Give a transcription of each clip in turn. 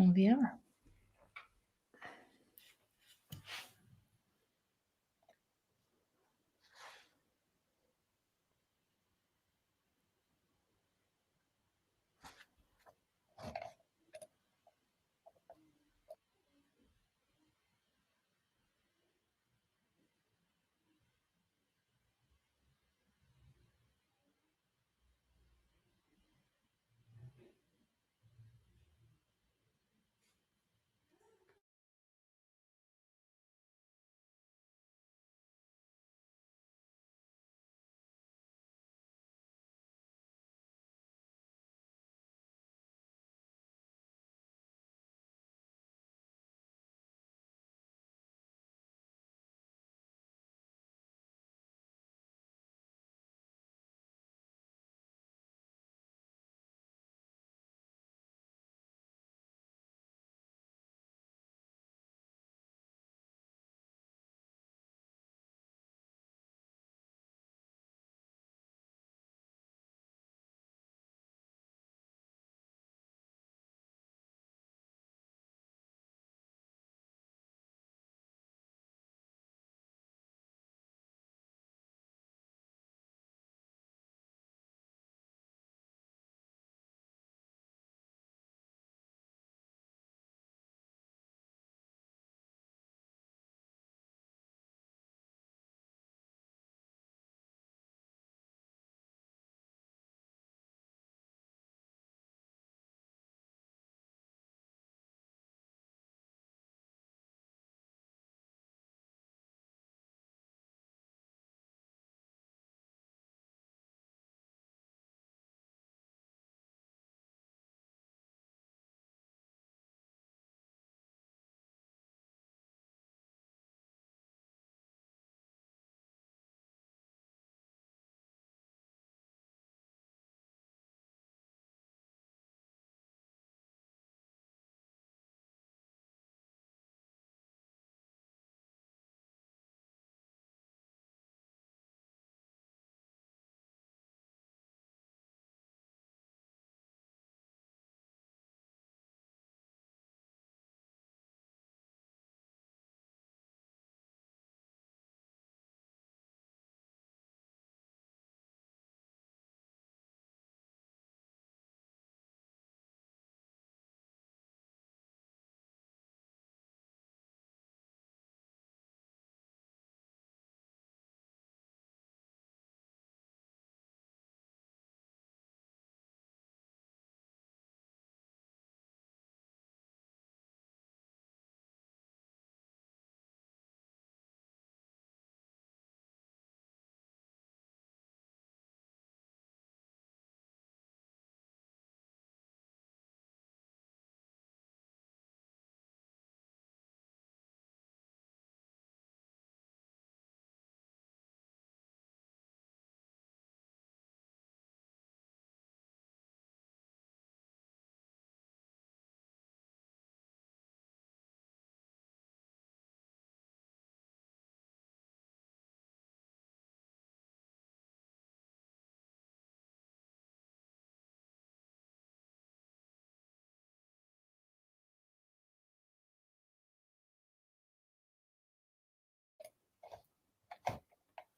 And we are.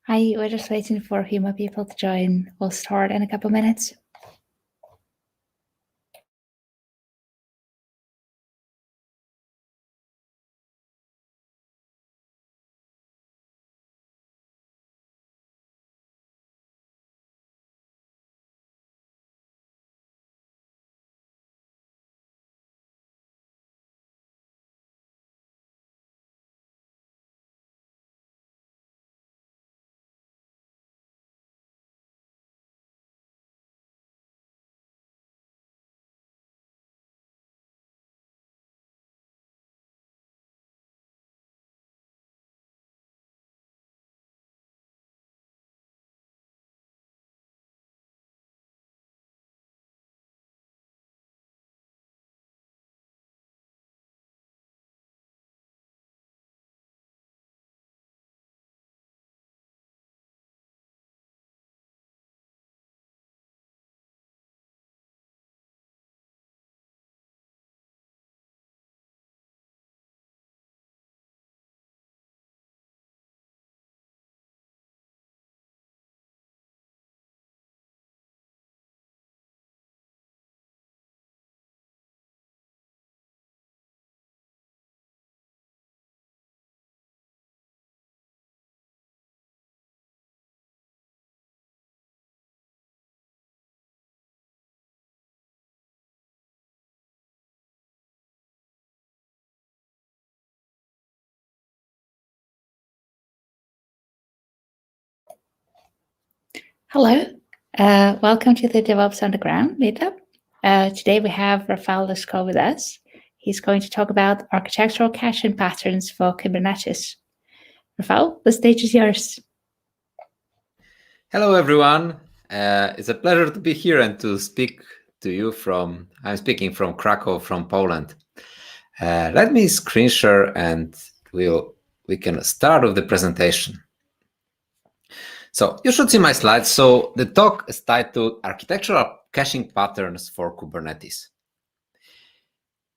Hi, we're just waiting for a few more people to join. We'll start in a couple of minutes. Hello, welcome to the DevOps Underground meetup. Today we have Rafael Lescaut with us. He's going to talk about architectural caching patterns for Kubernetes. Rafael, the stage is yours. Hello, everyone. It's a pleasure to be here and to speak to you I'm speaking from Krakow, from Poland. Let me screen share and we can start with the presentation. So you should see my slides. So the talk is titled Architectural Caching Patterns for Kubernetes.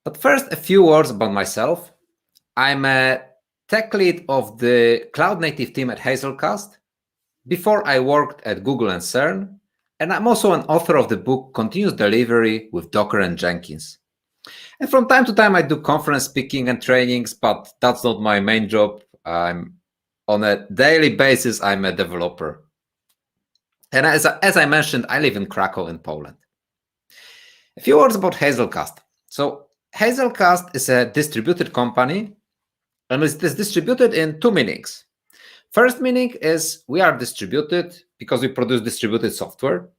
But first, a few words about myself. I'm a tech lead of the cloud native team at Hazelcast. Before I worked at Google and CERN, and I'm also an author of the book Continuous Delivery with Docker and Jenkins. And from time to time, I do conference speaking and trainings, but that's not my main job. On a daily basis, I'm a developer. And as I mentioned, I live in Krakow in Poland. A few words about Hazelcast. So Hazelcast is a distributed company, and it is distributed in two meanings. First meaning is we are distributed because we produce distributed software.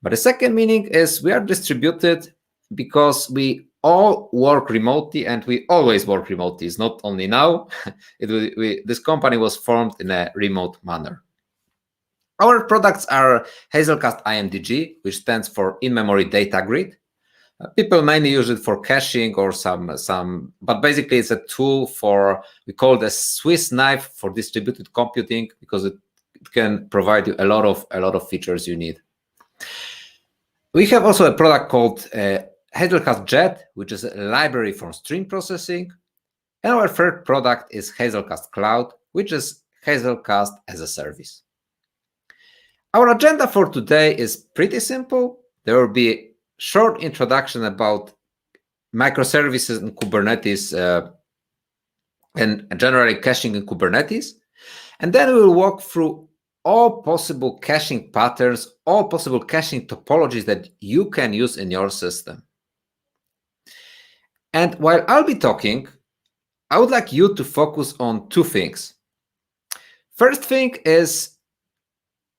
But the second meaning is we are distributed because we all work remotely, and we always work remotely. It's not only now. This company was formed in a remote manner. Our products are Hazelcast IMDG, which stands for In-Memory Data Grid. People mainly use it for caching or but basically it's a tool we call it a Swiss knife for distributed computing, because it can provide you a lot of features you need. We have also a product called Hazelcast Jet, which is a library for stream processing. And our third product is Hazelcast Cloud, which is Hazelcast as a service. Our agenda for today is pretty simple. There will be short introduction about microservices and Kubernetes and generally caching in Kubernetes. And then we will walk through all possible caching patterns, all possible caching topologies that you can use in your system. And while I'll be talking, I would like you to focus on two things. First thing is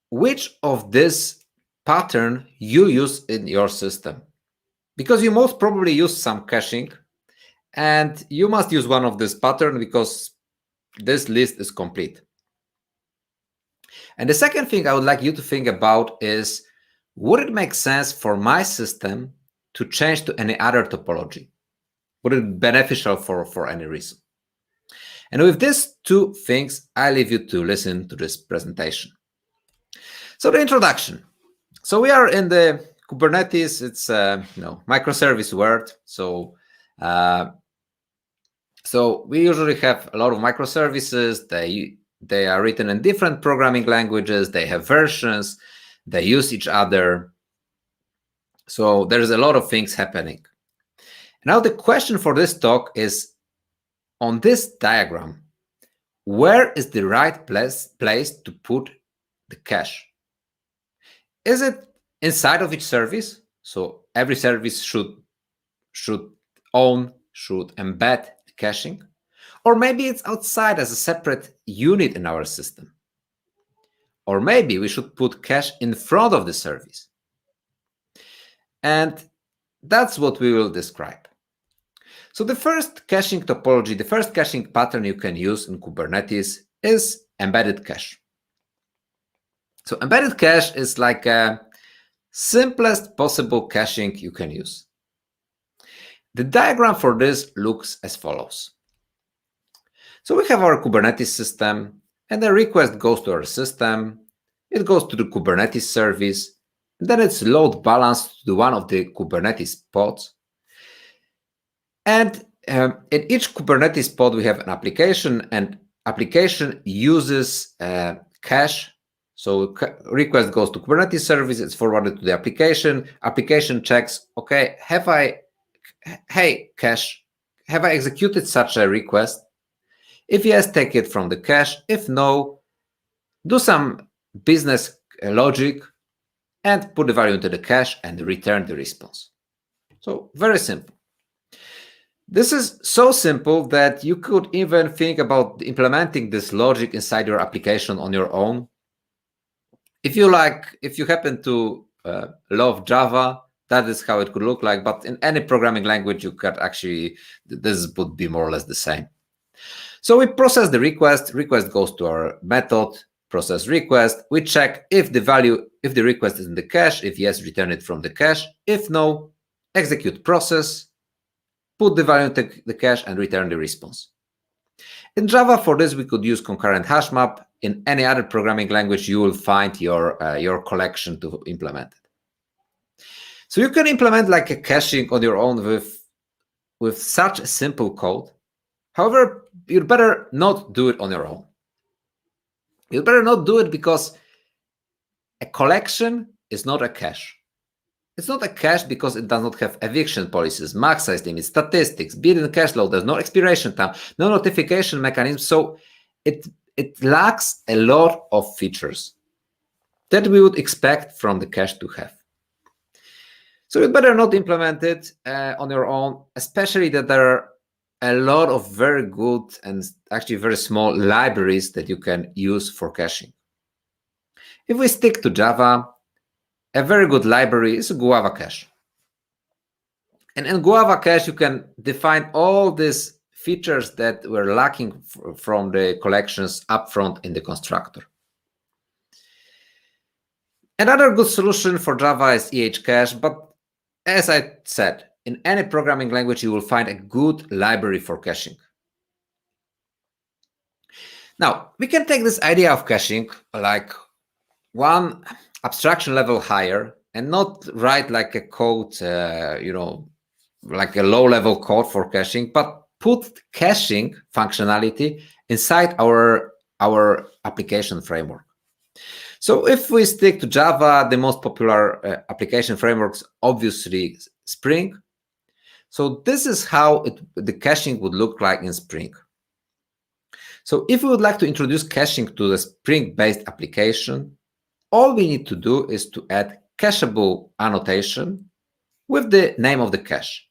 which of this pattern you use in your system, because you most probably use some caching, and you must use one of this pattern because this list is complete. And the second thing I would like you to think about is, would it make sense for my system to change to any other topology? Would it be beneficial for any reason? And with these two things, I leave you to listen to this presentation. So the introduction. So we are in the Kubernetes. It's Microservice World. So we usually have a lot of microservices. They are written in different programming languages. They have versions. They use each other. So there's a lot of things happening. Now the question for this talk is, on this diagram, where is the right place to put the cache? Is it inside of each service? So every service should embed the caching. Or maybe it's outside as a separate unit in our system. Or maybe we should put cache in front of the service. And that's what we will describe. So the first caching topology, the first caching pattern you can use in Kubernetes is embedded cache. So embedded cache is like a simplest possible caching you can use. The diagram for this looks as follows. So we have our Kubernetes system, and the request goes to our system. It goes to the Kubernetes service, and then it's load balanced to one of the Kubernetes pods. And in each Kubernetes pod, we have an application, and application uses cache. So request goes to Kubernetes service, it's forwarded to the application. Application checks, okay, hey, cache, have I executed such a request? If yes, take it from the cache. If no, do some business logic and put the value into the cache and return the response. So very simple. This is so simple that you could even think about implementing this logic inside your application on your own. If you happen to love Java, that is how it could look like. But in any programming language, you could actually, this would be more or less the same. So we process the request. Request goes to our method, process request. We check if the request is in the cache. If yes, return it from the cache. If no, execute process, put the value into the cache, and return the response. In Java, for this, we could use concurrent hash map. In any other programming language, you will find your collection to implement it. So you can implement like a caching on your own with such a simple code. However, you'd better not do it on your own. You'd better not do it because a collection is not a cache. It's not a cache because it does not have eviction policies, max size limits, statistics, built-in cache load. There's no expiration time, no notification mechanism. So it lacks a lot of features that we would expect from the cache to have. So you better not implement it on your own, especially that there are a lot of very good and actually very small libraries that you can use for caching. If we stick to Java, a very good library is Guava Cache. And in Guava Cache, you can define all these features that were lacking from the collections upfront in the constructor. Another good solution for Java is Cache, but as I said, in any programming language, you will find a good library for caching. Now, we can take this idea of caching like one abstraction level higher and not write like a code, like a low-level code for caching, but put caching functionality inside our application framework. So if we stick to Java, the most popular application frameworks, obviously Spring. So this is how the caching would look like in Spring. So if we would like to introduce caching to the Spring-based application, all we need to do is to add cacheable annotation with the name of the cache.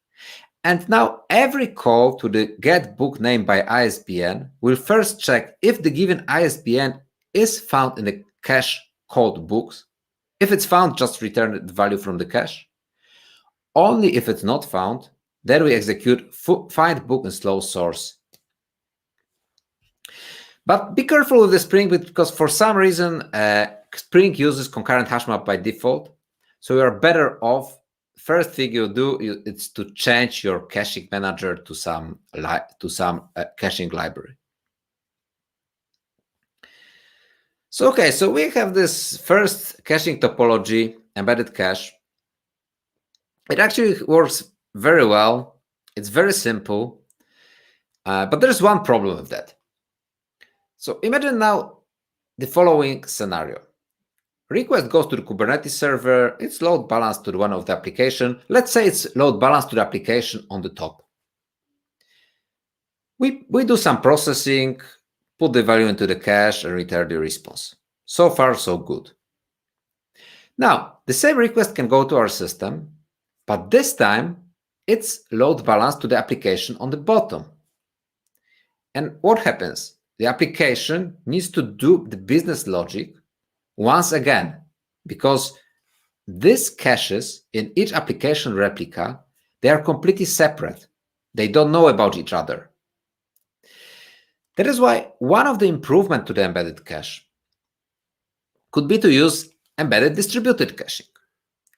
And now every call to the get book name by ISBN will first check if the given ISBN is found in the cache called books. If it's found, just return the value from the cache. Only if it's not found, then we execute find book in slow source. But be careful with the Spring because for some reason, Spring uses concurrent hash map by default. So you are better off. First thing you do is to change your caching manager to some caching library. So okay, so we have this first caching topology, embedded cache. It actually works very well. It's very simple, but there's one problem with that. So imagine now the following scenario. Request goes to the Kubernetes server. It's load balanced to one of the application. Let's say it's load balanced to the application on the top. We do some processing, put the value into the cache, and return the response. So far, so good. Now, the same request can go to our system, but this time it's load balanced to the application on the bottom. And what happens? The application needs to do the business logic once again, because these caches in each application replica, they are completely separate. They don't know about each other. That is why one of the improvements to the embedded cache could be to use embedded distributed caching.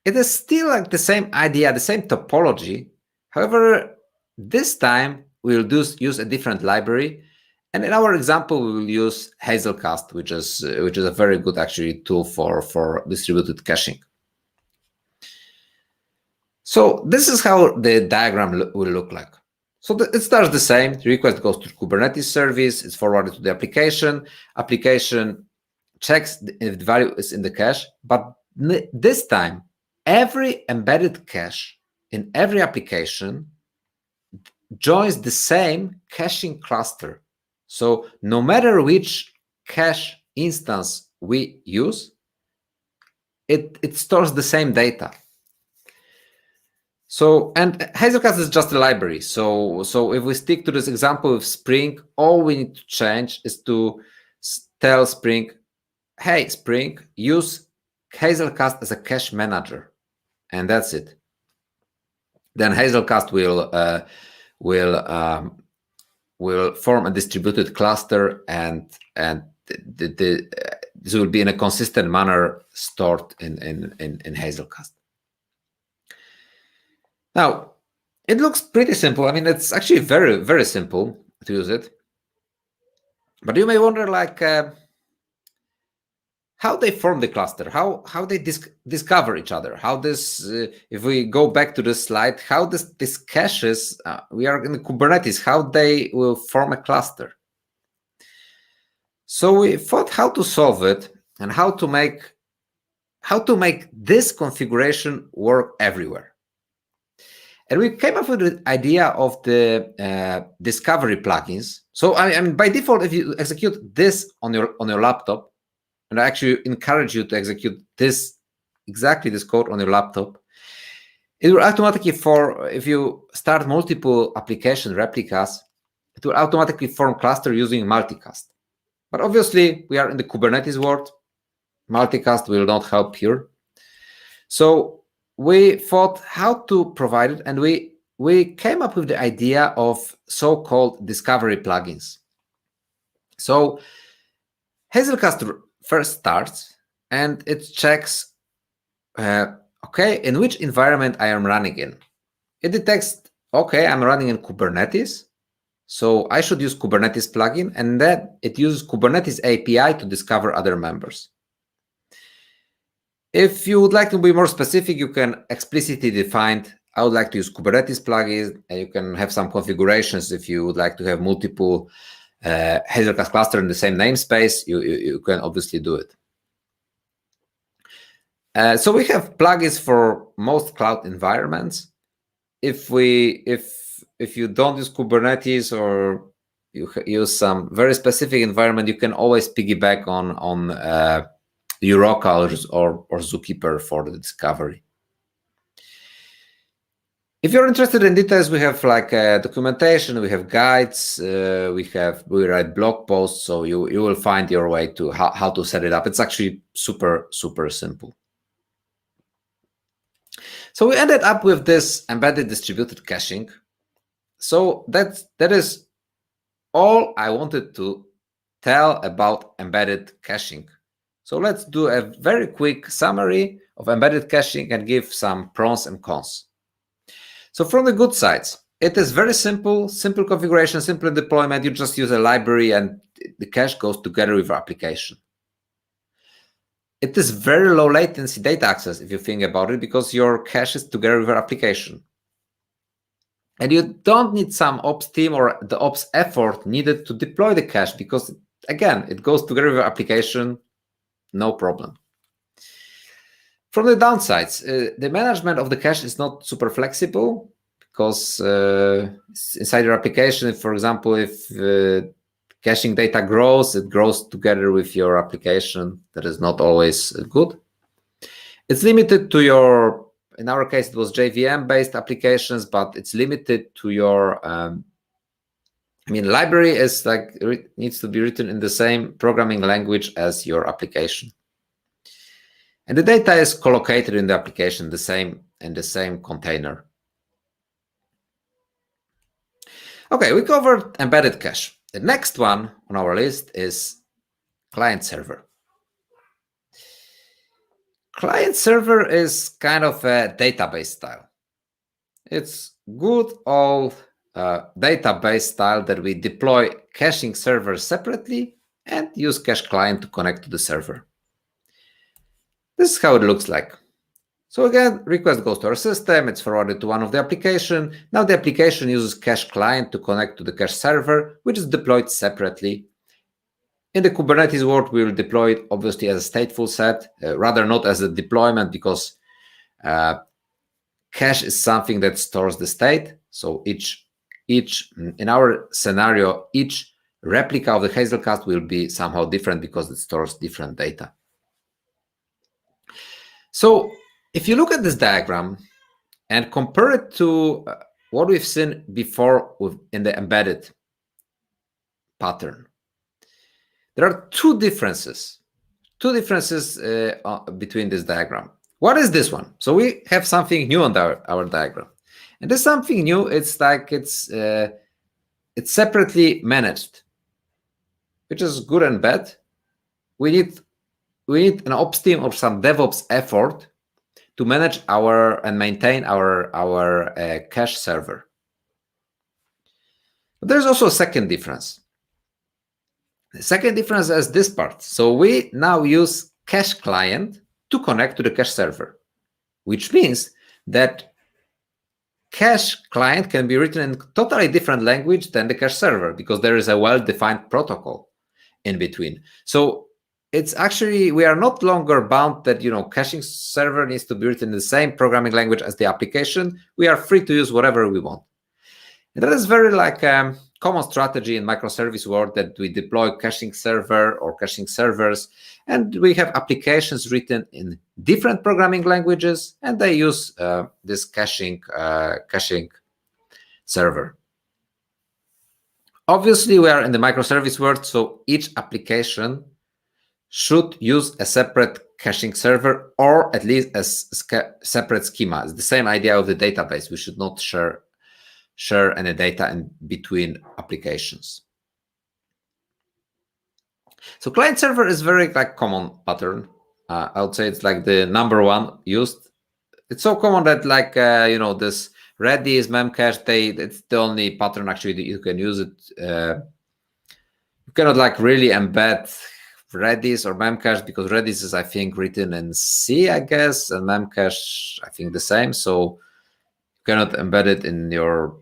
It is still like the same idea, the same topology. However, this time we'll use a different library. And in our example, we will use Hazelcast, which is a very good actually tool for distributed caching. So this is how the diagram will look like. So it starts the same. The request goes to the Kubernetes service. It's forwarded to the application. Application checks if the value is in the cache. But this time, every embedded cache in every application joins the same caching cluster. So no matter which cache instance we use, it stores the same data. So, and Hazelcast is just a library. So if we stick to this example of Spring, all we need to change is to tell Spring, hey, Spring, use Hazelcast as a cache manager, and that's it. Then Hazelcast will form a distributed cluster, and this will be in a consistent manner stored in Hazelcast. Now, it looks pretty simple. I mean, it's actually very, very simple to use it. But you may wonder, like, how they form the cluster, how they discover each other, how this, if we go back to the slide, how this caches, we are in Kubernetes, how they will form a cluster. So we thought how to solve it and how to make this configuration work everywhere. And we came up with the idea of the discovery plugins. So I mean, by default, if you execute this on your laptop, and I actually encourage you to execute exactly this code on your laptop, it will automatically if you start multiple application replicas, it will automatically form cluster using multicast. But obviously, we are in the Kubernetes world. Multicast will not help here. So we thought how to provide it, and we came up with the idea of so-called discovery plugins. So Hazelcast first starts, and it checks, okay, in which environment I am running in. It detects, okay, I'm running in Kubernetes, so I should use Kubernetes plugin, and then it uses Kubernetes API to discover other members. If you would like to be more specific, you can explicitly define, I would like to use Kubernetes plugins, and you can have some configurations if you would like to have multiple Hazelcast cluster in the same namespace, you can obviously do it. So we have plugins for most cloud environments. If you don't use Kubernetes or you use some very specific environment, you can always piggyback on Euroca or Zookeeper for the discovery. If you're interested in details, we have like documentation, we have guides, we write blog posts, so you will find your way to how to set it up. It's actually super, super simple. So we ended up with this embedded distributed caching. So that is all I wanted to tell about embedded caching. So let's do a very quick summary of embedded caching and give some pros and cons. So from the good sides, it is very simple configuration, simple deployment. You just use a library and the cache goes together with your application. It is very low latency data access if you think about it, because your cache is together with your application. And you don't need some ops team or the ops effort needed to deploy the cache, because again, it goes together with your application, no problem. From the downsides, the management of the cache is not super flexible, because inside your application, for example, if caching data grows, it grows together with your application. That is not always good. It's limited to your, in our case, it was JVM-based applications, but it's limited to your, library is like, needs to be written in the same programming language as your application. And the data is collocated in the application, in the same container. Okay, we covered embedded cache. The next one on our list is client server. Client server is kind of a database style. It's good old database style that we deploy caching servers separately and use cache client to connect to the server. This is how it looks like. So again, request goes to our system, it's forwarded to one of the application. Now the application uses cache client to connect to the cache server, which is deployed separately. In the Kubernetes world, we will deploy it obviously as a stateful set, rather not as a deployment, because cache is something that stores the state. So in our scenario, each replica of the Hazelcast will be somehow different because it stores different data. So if you look at this diagram and compare it to what we've seen before in the embedded pattern, there are two differences two differences between this diagram. What is this one? So we have something new on our diagram, and this something new. It's like it's separately managed, which is good and bad. We need an ops team or some DevOps effort to manage and maintain our cache server. But there's also a second difference. The second difference is this part. So we now use cache client to connect to the cache server, which means that cache client can be written in totally different language than the cache server, because there is a well-defined protocol in between. So it's actually, we are not longer bound that, caching server needs to be written in the same programming language as the application. We are free to use whatever we want. And that is very common strategy in Microservice World, that we deploy caching server or caching servers, and we have applications written in different programming languages, and they use this caching server. Obviously, we are in the Microservice world, so each application should use a separate caching server, or at least a separate schema. It's the same idea of the database. We should not share any data in between applications. So client server is very common pattern. I would say it's like the number one used. It's so common that this Redis, Memcache, it's the only pattern actually that you can use it. You cannot really embed Redis or Memcache, because Redis is, I think, written in C, I guess, and Memcache, I think, the same. So you cannot embed it in your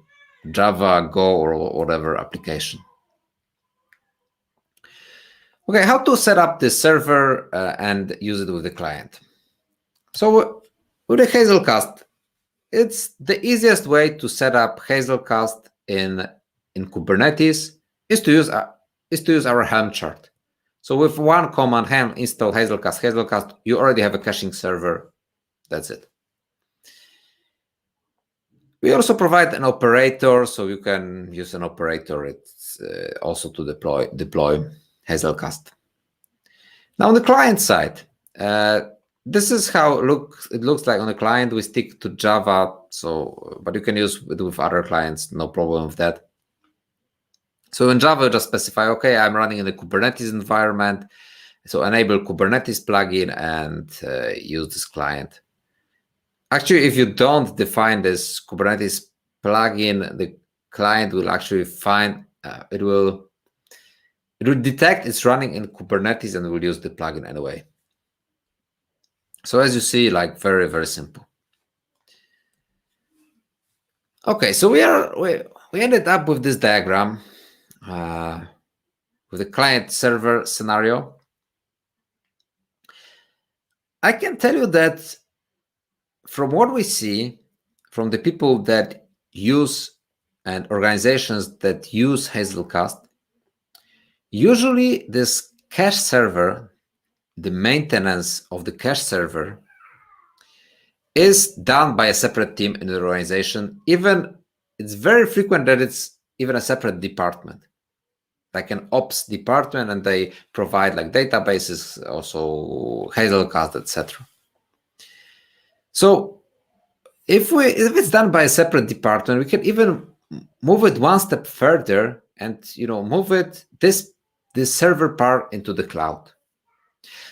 Java, Go, or whatever application. Okay, how to set up the server and use it with the client. So with the Hazelcast, it's the easiest way to set up Hazelcast in Kubernetes is to use our Helm chart. So with one command, Helm install Hazelcast, you already have a caching server. That's it. We also provide an operator, so you can use an operator. It's also to deploy Hazelcast. Now on the client side, this is how it looks like on the client. We stick to Java, but you can use it with other clients, no problem with that. So in Java, you just specify, okay, I'm running in the Kubernetes environment, so enable Kubernetes plugin and use this client. Actually, if you don't define this Kubernetes plugin, the client will actually find it will detect it's running in Kubernetes and will use the plugin anyway. So as you see, very, very simple. Okay, so we ended up with this diagram with the client server scenario. I can tell you that from what we see, from the people that use and organizations that use Hazelcast, usually this cache server, the maintenance of the cache server, is done by a separate team in the organization. Even it's very frequent that it's even a separate department, like an ops department, and they provide databases, also Hazelcast, etc. So if it's done by a separate department, we can even move it one step further and move this server part into the cloud.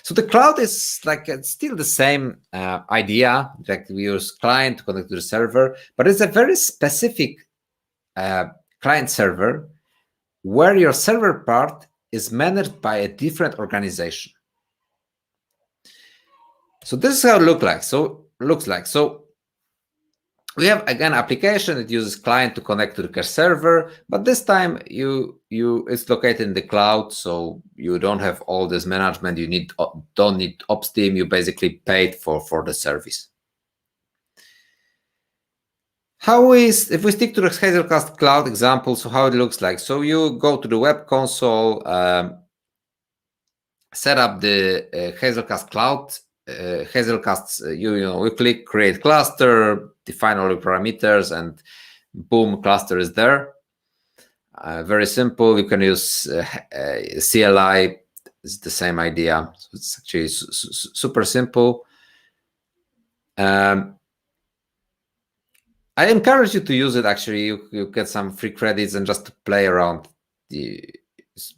So the cloud is it's still the same idea, we use client to connect to the server, but it's a very specific client server where your server part is managed by a different organization. So this is how it looks like. So we have, again, application that uses client to connect to the cache server, but this time it's located in the cloud, so you don't have all this management. You don't need ops team. You basically paid for the service. If we stick to the Hazelcast cloud example, so how it looks like. So you go to the web console, set up the Hazelcast cloud. Hazelcast, you click create cluster, define all the parameters, and boom, cluster is there. Very simple. You can use CLI it's the same idea. So it's actually super simple. I encourage you to use it. Actually, you get some free credits and just to play around,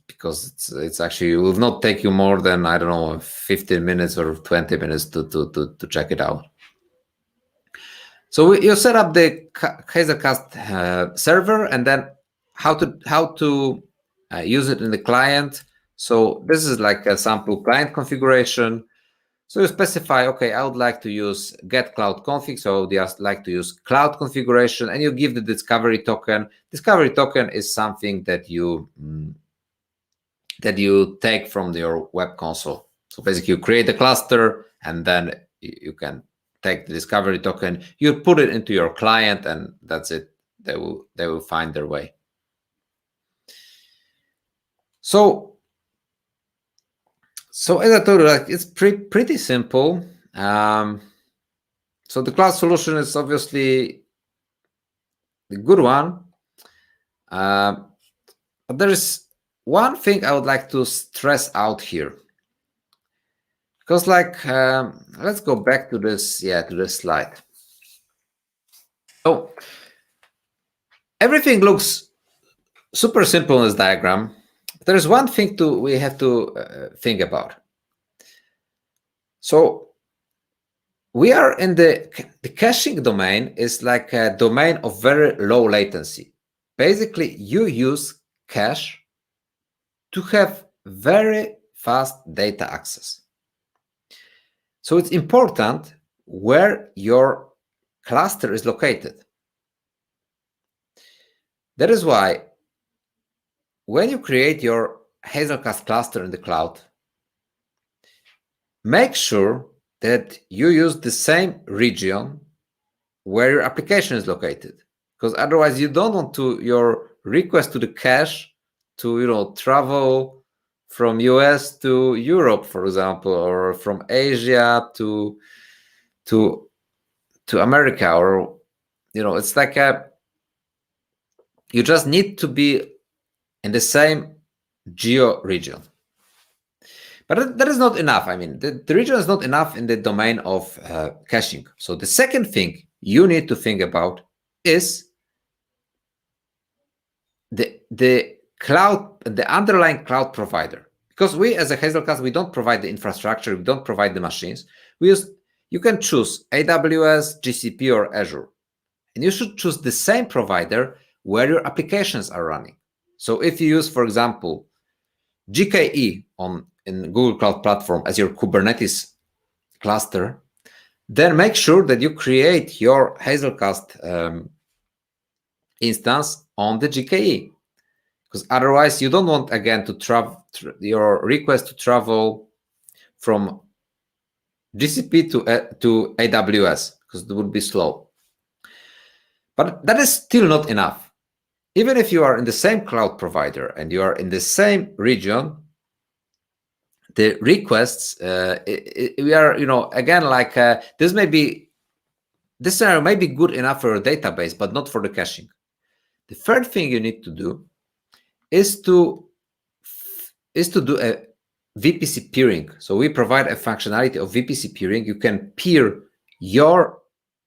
because it's actually, it will not take you more than, I don't know, 15 minutes or 20 minutes to check it out. So you set up the Hazelcast server, and then how to use it in the client. So this is like a sample client configuration. So you specify, okay, I would like to use get cloud config. So they like to use cloud configuration, and you give the discovery token. Discovery token is something that you take from your web console. So basically, you create a cluster, and then you can take the discovery token. You put it into your client, and that's it. They will find their way. So as I told you, like, it's pretty simple. So the cloud solution is obviously the good one. But there is one thing I would like to stress out here. Because let's go back to this, to this slide. So everything looks super simple in this diagram. There is one thing we have to think about. So we are in the caching domain is like a domain of very low latency. Basically, you use cache to have very fast data access. So it's important where your cluster is located. That is why when you create your Hazelcast cluster in the cloud, make sure that you use the same region where your application is located, because otherwise you don't want your request to the cache to travel from US to Europe, for example, or from Asia to America, or it's like you just need to be in the same geo region. But that is not enough. I mean, the region is not enough in the domain of caching. So the second thing you need to think about is the cloud, the underlying cloud provider. Because we, as a Hazelcast, we don't provide the infrastructure, we don't provide the machines. You can choose AWS, GCP, or Azure. And you should choose the same provider where your applications are running. So if you use, for example, GKE in Google Cloud Platform as your Kubernetes cluster, then make sure that you create your Hazelcast instance on the GKE, because otherwise you don't want, again, to travel your request to travel from GCP to AWS, because it would be slow. But that is still not enough. Even if you are in the same cloud provider and you are in the same region, the requests, we are, again, like this scenario may be good enough for a database, but not for the caching. The third thing you need to do is to do a VPC peering. So we provide a functionality of VPC peering. You can peer your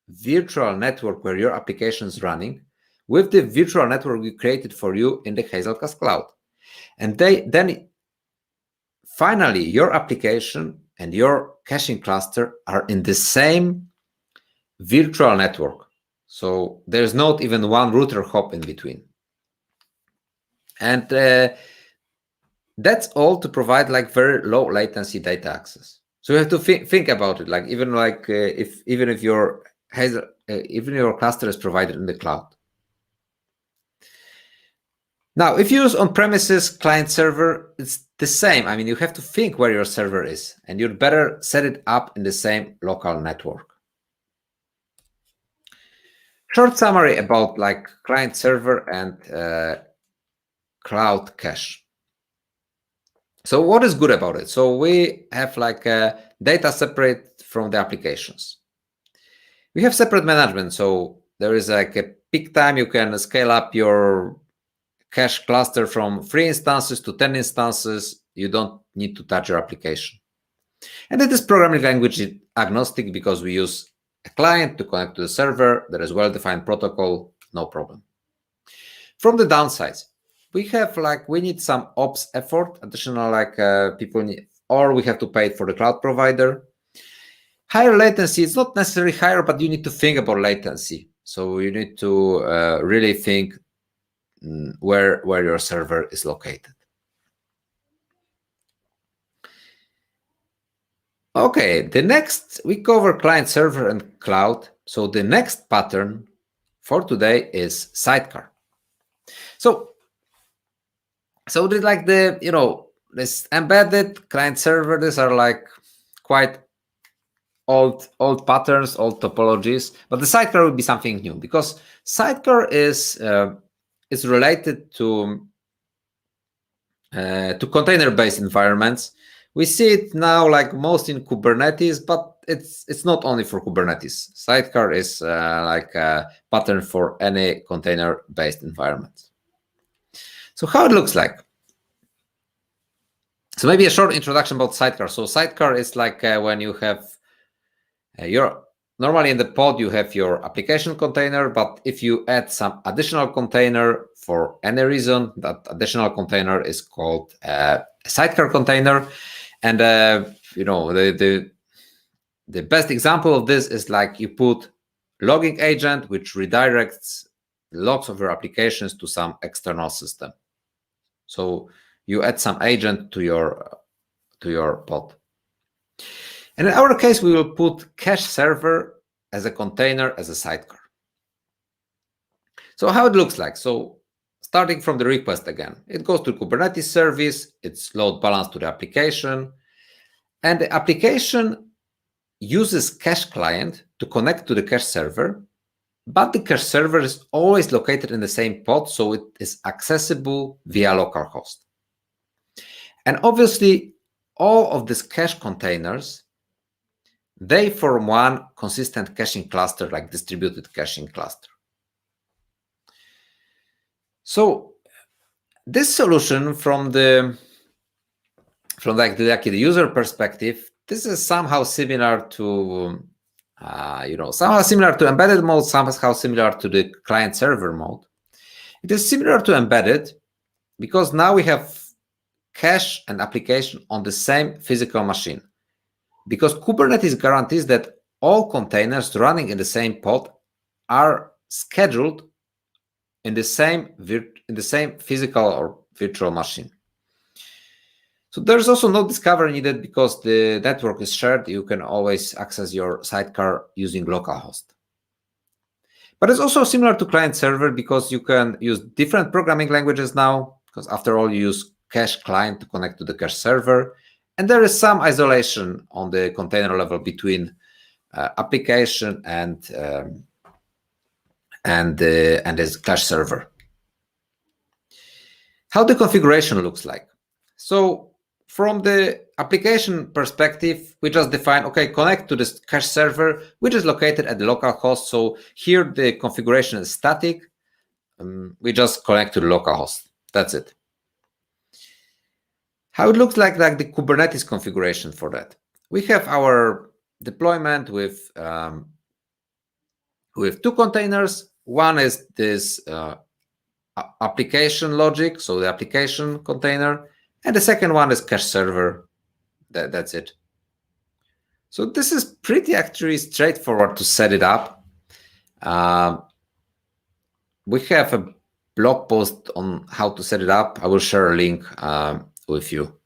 virtual network where your application is running with the virtual network we created for you in the Hazelcast cloud. And then finally, your application and your caching cluster are in the same virtual network. So there's not even one router hop in between. And that's all to provide like very low latency data access. So you have to think about it, like even if your cluster is provided in the cloud. Now, if you use on-premises client server, it's the same. I mean, you have to think where your server is, and you'd better set it up in the same local network. Short summary about like client server and cloud cache. So what is good about it? So we have like data separate from the applications. We have separate management. So there is like a peak time. You can scale up your cache cluster from 3 instances to 10 instances you don't need to touch your application. And it is programming language agnostic because we use a client to connect to the server. There is well-defined protocol, no problem. From the downsides, we have we need some ops effort, additional people need, or we have to pay it for the cloud provider. Higher latency, it's not necessarily higher, but you need to think about latency. So you need to really think where your server is located. Okay, the next, we cover client server and cloud. So the next pattern for today is Sidecar. So this embedded client server, these are quite old patterns, old topologies, but the Sidecar will be something new because Sidecar is related to container-based environments. We see it now most in Kubernetes, but it's not only for Kubernetes. Sidecar is a pattern for any container-based environment. So how it looks like. So maybe a short introduction about Sidecar. So Sidecar is when you have normally in the pod you have your application container, but if you add some additional container for any reason, that additional container is called a Sidecar container. And the best example of this is you put logging agent, which redirects logs of your applications to some external system. So you add some agent to your pod. And in our case, we will put cache server as a container as a Sidecar. So how it looks like. So starting from the request again, it goes to Kubernetes service, it's load balanced to the application, and the application uses cache client to connect to the cache server, but the cache server is always located in the same pod, so it is accessible via localhost. And obviously, all of these cache containers, they form one consistent caching cluster, like distributed caching cluster. So this solution from the user perspective, this is somehow similar to embedded mode, somehow similar to the client server mode. It is similar to embedded because now we have cache and application on the same physical machine. Because Kubernetes guarantees that all containers running in the same pod are scheduled in the same physical or virtual machine. So there's also no discovery needed because the network is shared. You can always access your Sidecar using localhost. But it's also similar to client server because you can use different programming languages now, because after all, you use cache client to connect to the cache server. And there is some isolation on the container level between application and this cache server. How the configuration looks like. So from the application perspective, we just define, okay, connect to this cache server, which is located at the local host. So here the configuration is static. We just connect to the local host. That's it. How it looks like the Kubernetes configuration for that. We have our deployment with two containers. One is this application logic, so the application container, and the second one is cache server. That's it. So this is pretty actually straightforward to set it up. We have a blog post on how to set it up. I will share a link with you.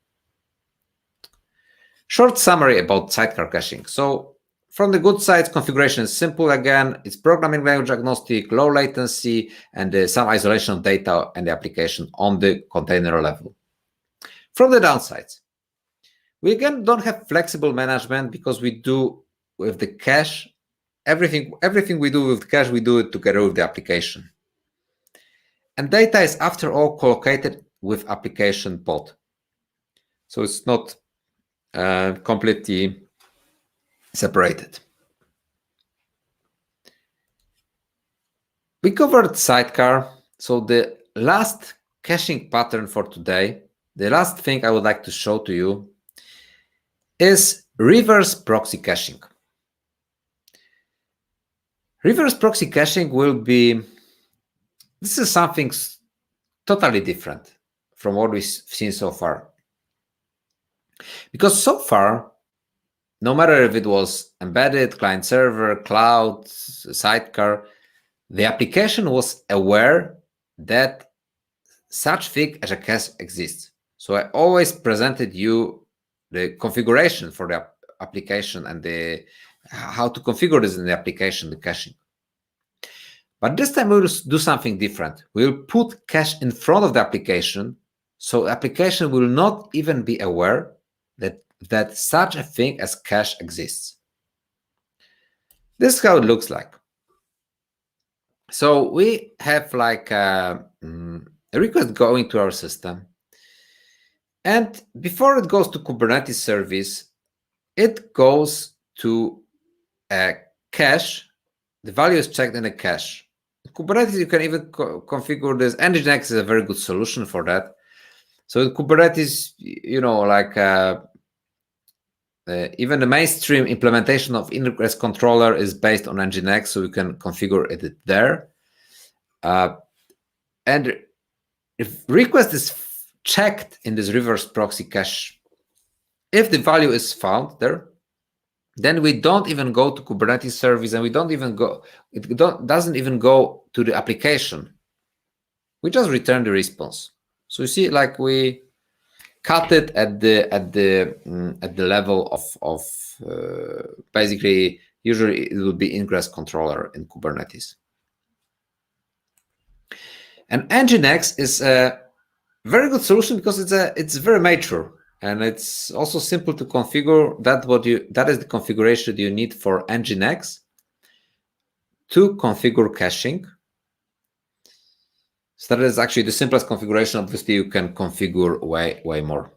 Short summary about Sidecar caching. So from the good side, configuration is simple. Again, it's programming language agnostic, low latency, and some isolation of data and the application on the container level. From the downsides, we again don't have flexible management because we do with the cache, everything we do with cache, we do it together with the application. And data is after all collocated with application pod. So it's not completely separated. We covered Sidecar. So the last caching pattern for today the last thing I would like to show to you is reverse proxy caching. Reverse proxy caching will be, this is something totally different from what we've seen so far. Because so far, no matter if it was embedded, client server, cloud, sidecar, the application was aware that such thing as a cache exists. So I always presented you the configuration for the application and the how to configure this in the application, the caching. But this time we will do something different. We'll put cache in front of the application, so the application will not even be aware that such a thing as cache exists. This is how it looks like. So we have like a request going to our system. And before it goes to Kubernetes service, it goes to a cache. The value is checked in a cache. In Kubernetes, you can even configure this. NGINX is a very good solution for that. So in Kubernetes, you know, like even the mainstream implementation of ingress controller is based on NGINX, so you can configure it there. And if request is checked in this reverse proxy cache, if the value is found there, then we don't even go to Kubernetes service, and we don't even go, doesn't even go to the application. We just return the response. So you see, like we cut it at the level of basically, usually it will be ingress controller in Kubernetes. And NGINX is a very good solution because it's very mature, and it's also simple to configure. That is the configuration you need for NGINX to configure caching. So that is actually the simplest configuration. Obviously, you can configure way more.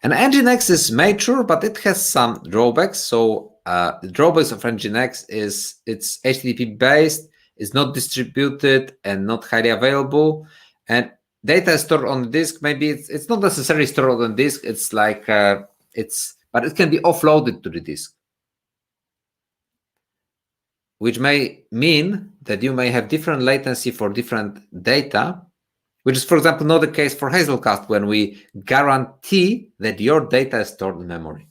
And NGINX is mature, but it has some drawbacks. So the drawbacks of NGINX is it's HTTP based, it's not distributed and not highly available, and data is stored on the disk. Maybe it's not necessarily stored on the disk. It's like but it can be offloaded to the disk, which may mean that you may have different latency for different data, which is, for example, not the case for Hazelcast when we guarantee that your data is stored in memory.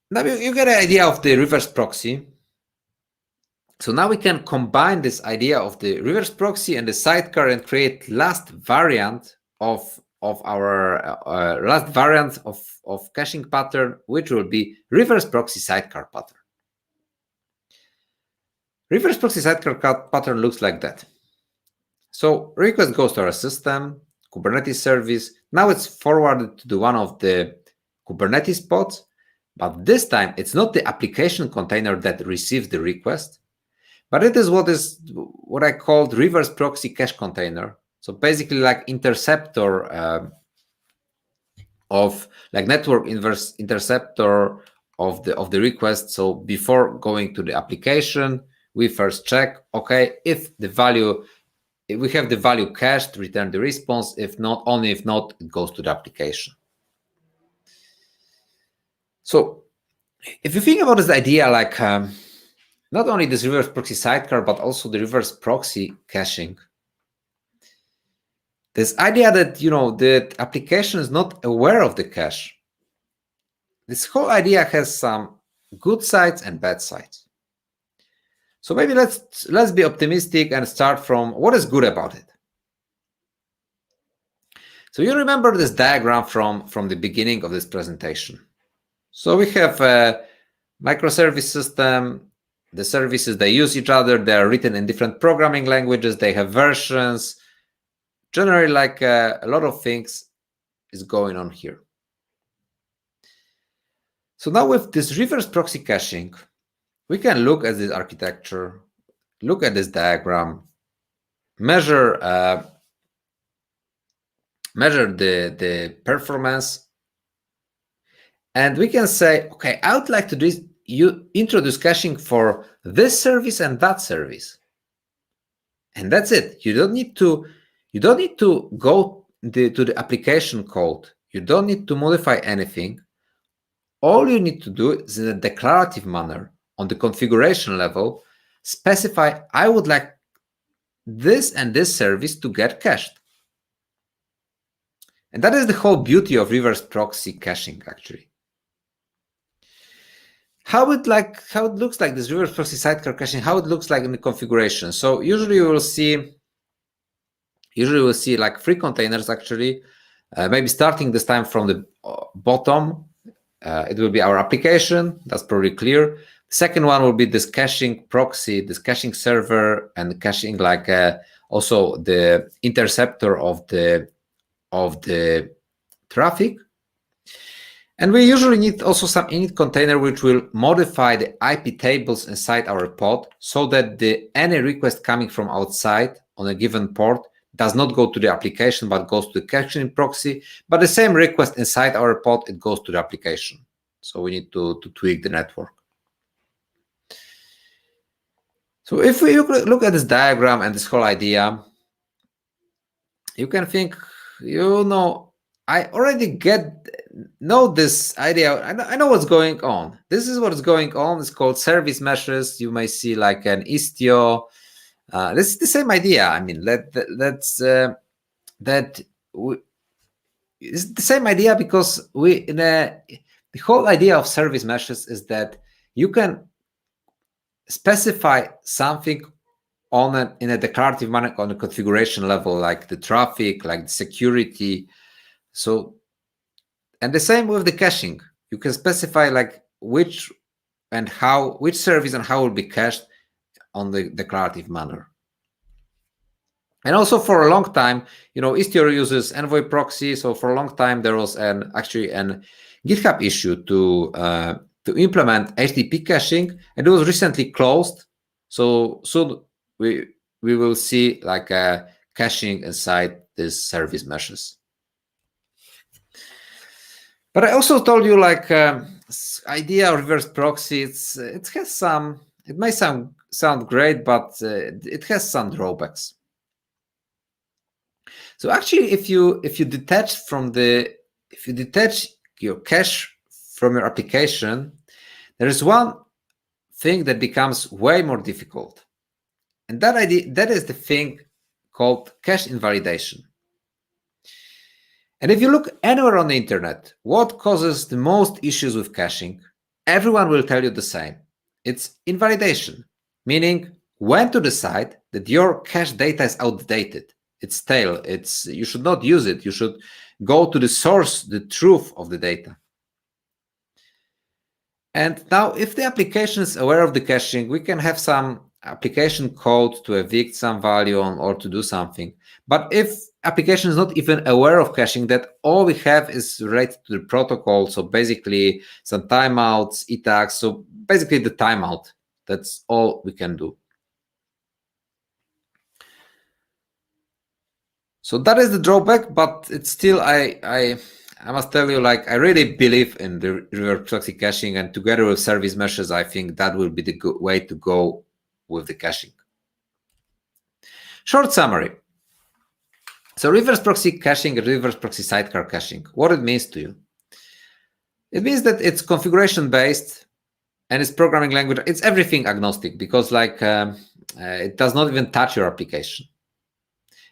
Now you get an idea of the reverse proxy. So now we can combine this idea of the reverse proxy and the sidecar and create last variant of our last variant of caching pattern, which will be reverse proxy sidecar pattern. Reverse proxy sidecar pattern looks like that. So request goes to our system, Kubernetes service. Now it's forwarded to one of the Kubernetes pods, but this time it's not the application container that receives the request, but it is what I called reverse proxy cache container. So basically like interceptor of like network interceptor of the request. So before going to the application, we first check, okay, if we have the value cached, return the response. If not, it goes to the application. So if you think about this idea, like not only this reverse proxy sidecar, but also the reverse proxy caching, this idea that, you know, the application is not aware of the cache, this whole idea has some good sides and bad sides. So maybe let's be optimistic and start from what is good about it. So you remember this diagram from the beginning of this presentation. So we have a microservice system. The services, they use each other. They are written in different programming languages. They have versions. Generally, like a lot of things is going on here. So now with this reverse proxy caching, we can look at this architecture, look at this diagram, measure the performance, and we can say, okay, I would like to introduce caching for this service and that service. And that's it. You don't need to go to the application code. You don't need to modify anything. All you need to do is, in a declarative manner, on the configuration level, specify, I would like this and this service to get cached. And that is the whole beauty of reverse proxy caching, actually. How it looks like this reverse proxy sidecar caching, how it looks like in the configuration. So usually you will see like 3 containers, actually, maybe starting this time from the bottom. It will be our application, that's probably clear. The second one will be this caching proxy, this caching server, and caching like also the interceptor of the traffic. And we usually need also some init container which will modify the IP tables inside our pod so that any request coming from outside on a given port does not go to the application but goes to the caching proxy. But the same request inside our pod, it goes to the application. So we need to tweak the network. So if we look at this diagram and this whole idea, you can think, I already know this idea. I know what's going on. This is what's going on. It's called service meshes. You may see like an Istio. This is the same idea. I mean, it's the same idea because the whole idea of service meshes is that you can specify something in a declarative manner on the configuration level, like the traffic, like the security. So, and the same with the caching. You can specify like which service and how will be cached on the declarative manner. And also for a long time, Istio uses Envoy proxy. So for a long time, there was actually an GitHub issue to implement HTTP caching, and it was recently closed. So soon we will see like a caching inside these service meshes. But I also told you like idea of reverse proxy. It may sound great, but it has some drawbacks. So actually, if you detach your cache from your application, there is one thing that becomes way more difficult, and that is the thing called cache invalidation. And if you look anywhere on the internet, what causes the most issues with caching? Everyone will tell you the same. It's invalidation, meaning when to decide that your cache data is outdated. It's stale. You should not use it. You should go to the source, the truth of the data. And now, if the application is aware of the caching, we can have some application code to evict some value or to do something. But if application is not even aware of caching, that all we have is related to the protocol. So basically some timeouts, ETAGs. So basically the timeout. That's all we can do. So that is the drawback, but it's still, I must tell you, like, I really believe in the reverse proxy caching, and together with service meshes, I think that will be the good way to go with the caching. Short summary. So reverse proxy caching, reverse proxy sidecar caching, what it means to you. It means that it's configuration based and it's programming language. It's everything agnostic because like it does not even touch your application.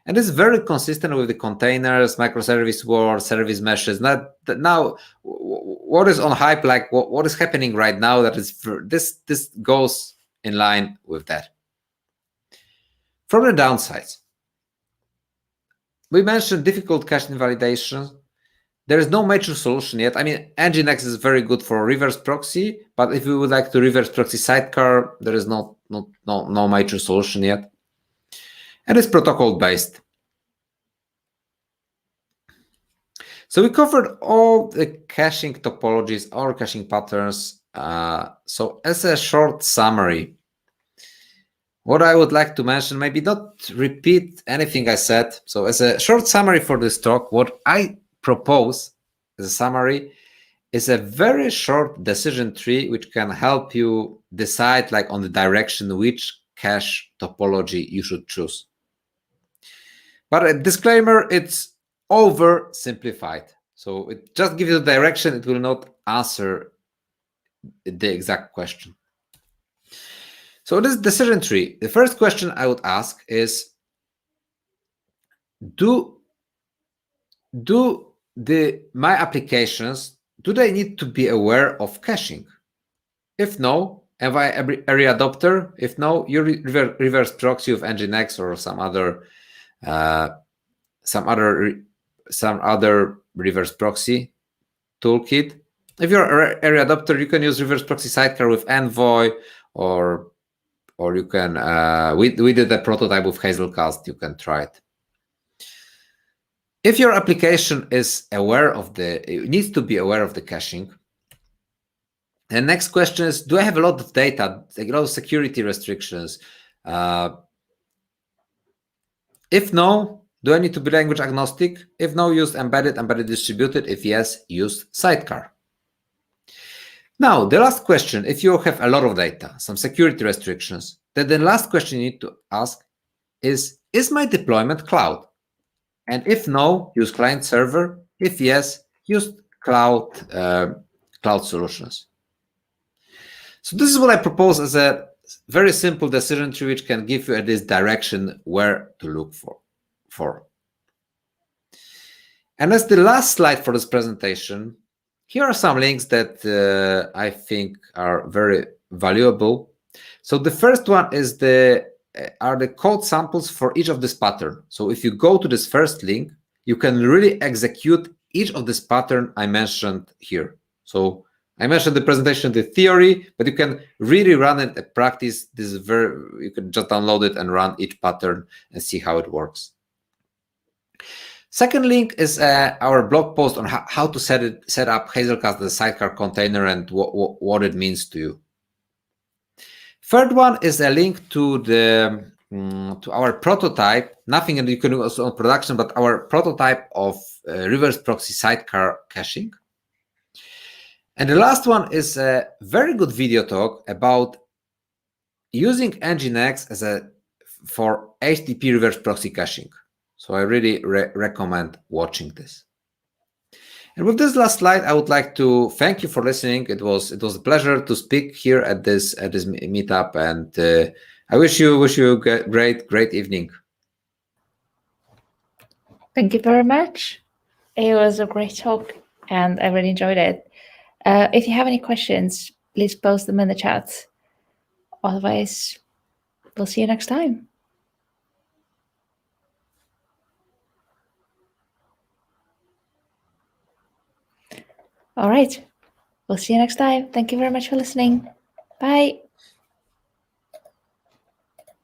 And it's very consistent with the containers, Microservice World, service meshes. Now, what is on hype, like what is happening right now, that is this goes in line with that. From the downsides, we mentioned difficult cache invalidation. There is no major solution yet. I mean, NGINX is very good for reverse proxy, but if we would like to reverse proxy sidecar, there is no major solution yet. And it's protocol based. So we covered all the caching topologies, all caching patterns. So as a short summary, what I would like to mention, maybe not repeat anything I said. So as a short summary for this talk, what I propose as a summary is a very short decision tree which can help you decide like on the direction which cache topology you should choose. But a disclaimer, it's oversimplified. So it just gives you the direction. It will not answer the exact question. So this decision tree, the first question I would ask is, do my applications, do they need to be aware of caching? If no, am I early adopter? If no, you reverse proxy with NGINX or some other reverse proxy toolkit. If you're an early adopter, you can use reverse proxy Sidecar with Envoy, or you can we did a prototype with Hazelcast. You can try it. If your application is aware of it needs to be aware of the caching. The next question is, do I have a lot of data, a lot of security restrictions? If no, do I need to be language agnostic? If no, use embedded distributed. If yes, use Sidecar. Now, the last question, if you have a lot of data, some security restrictions, then the last question you need to ask is my deployment cloud? And if no, use client server. If yes, use cloud solutions. So this is what I propose as a very simple decision tree, which can give you at this direction where to look for. And as the last slide for this presentation, here are some links that I think are very valuable. So the first one is are the code samples for each of this pattern. So if you go to this first link, you can really execute each of this pattern I mentioned here. So I mentioned the presentation, the theory, but you can really run it at practice. This is you can just download it and run each pattern and see how it works. Second link is our blog post on how to set up Hazelcast as a Sidecar container and what it means to you. Third one is a link to to our prototype. Nothing you can do also on production, but our prototype of reverse proxy Sidecar caching. And the last one is a very good video talk about using NGINX for HTTP reverse proxy caching. So I really recommend watching this. And with this last slide, I would like to thank you for listening. It was a pleasure to speak here at this meetup, and I wish you a great evening. Thank you very much. It was a great talk, and I really enjoyed it. If you have any questions, please post them in the chat. Otherwise, we'll see you next time. All right. We'll see you next time. Thank you very much for listening. Bye.